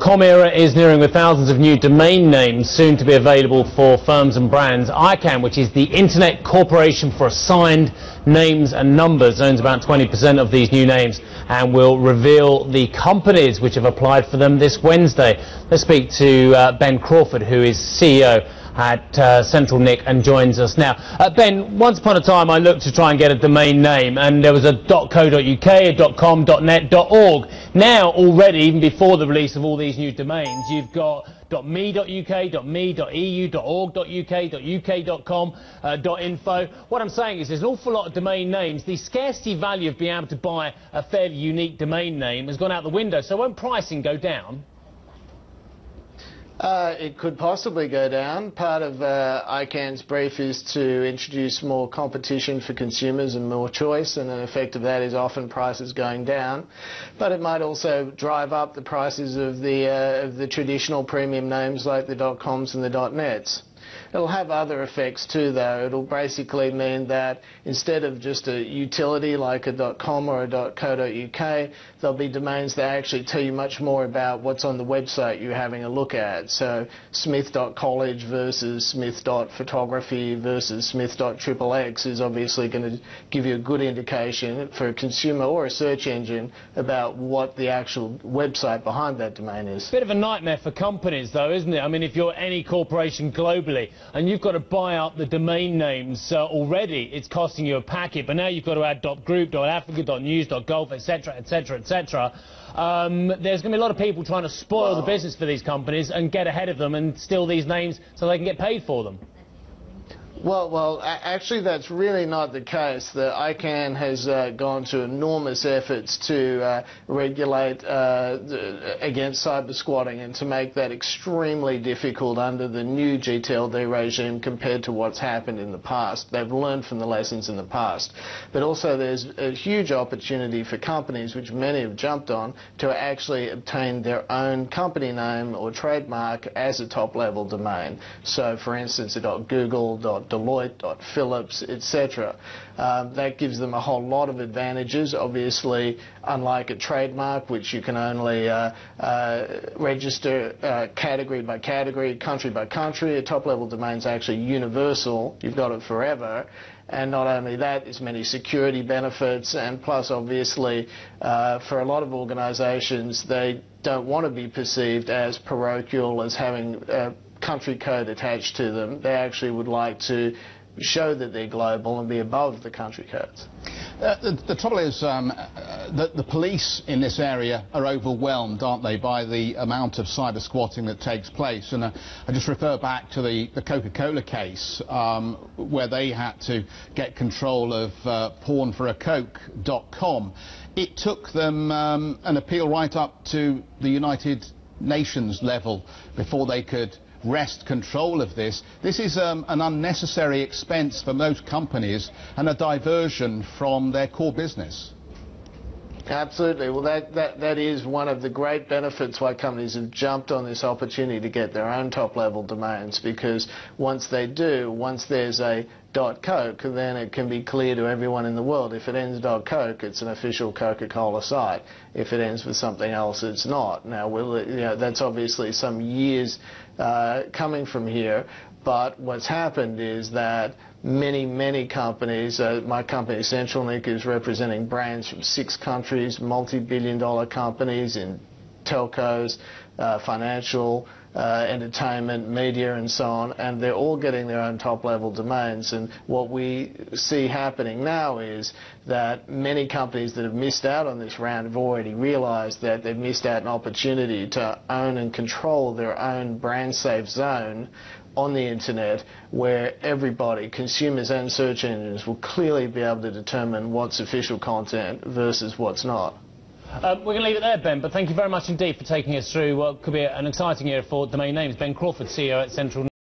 .com era is nearing, with thousands of new domain names soon to be available for firms and brands. ICANN, which is the Internet Corporation for Assigned Names and Numbers, owns about 20% of these new names and will reveal the companies which have applied for them this Wednesday. Let's speak to Ben Crawford, who is CEO at CentralNic and joins us now. Ben, once upon a time I looked to try and get a domain name, and there was a .co.uk, a .com, .net, .org. Now already, even before the release of all these new domains, you've got .me.uk, .me.eu, .org.uk, .uk.com, .info. What I'm saying is there's an awful lot of domain names. The scarcity value of being able to buy a fairly unique domain name has gone out the window. So won't pricing go down? It could possibly go down. Part of ICANN's brief is to introduce more competition for consumers and more choice, and an effect of that is often prices going down. But it might also drive up the prices of the traditional premium names like the .coms and the .nets. It'll have other effects too, though. It'll basically mean that instead of just a utility like a .com or a .co.uk, there'll be domains that actually tell you much more about what's on the website you're having a look at. So smith.college versus smith.photography versus smith.xxx is obviously going to give you a good indication for a consumer or a search engine about what the actual website behind that domain is. Bit of a nightmare for companies, though, isn't it? I mean, if you're any corporation globally and you've got to buy up the domain names already, it's costing you a packet, but now you've got to add .group, .africa, .news, .golf, etc., etc., etc. There's going to be a lot of people trying to spoil the business for these companies and get ahead of them and steal these names so they can get paid for them. Well, actually that's really not the case. The ICANN has gone to enormous efforts to regulate against cyber squatting and to make that extremely difficult under the new GTLD regime compared to what's happened in the past. They've learned from the lessons in the past. But also there's a huge opportunity for companies, which many have jumped on, to actually obtain their own company name or trademark as a top-level domain. So, for instance, .google, Deloitte, Philips, etc. That gives them a whole lot of advantages. Obviously, unlike a trademark, which you can only register category by category, country by country, a top-level domain is actually universal. You've got it forever. And not only that, there's many security benefits, and plus, obviously, for a lot of organisations, they don't want to be perceived as parochial, as having a country code attached to them. They actually would like to show that they're global and be above the country codes. The trouble is that the police in this area are overwhelmed, aren't they, by the amount of cyber squatting that takes place. And I just refer back to the Coca-Cola case, where they had to get control of pornforacoke.com. It took them an appeal right up to the United Nations level before they could wrest control of this. This is an unnecessary expense for most companies and a diversion from their core business. Absolutely. Well, that is one of the great benefits why companies have jumped on this opportunity to get their own top-level domains, because once they do, once there's a .coke, then it can be clear to everyone in the world. If it ends .coke, it's an official Coca-Cola site. If it ends with something else, it's not. Now, that's obviously some years coming from here. But what's happened is that many companies, my company CentralNic is representing brands from 6 countries, multi-billion-dollar companies in telcos, financial, entertainment, media and so on, and they're all getting their own top-level domains. And what we see happening now is that many companies that have missed out on this round have already realised that they've missed out an opportunity to own and control their own brand-safe zone on the internet, where everybody, consumers and search engines, will clearly be able to determine what's official content versus what's not. We're going to leave it there, Ben, but thank you very much indeed for taking us through what could be an exciting year for domain names. Ben Crawford, CEO at CentralNic.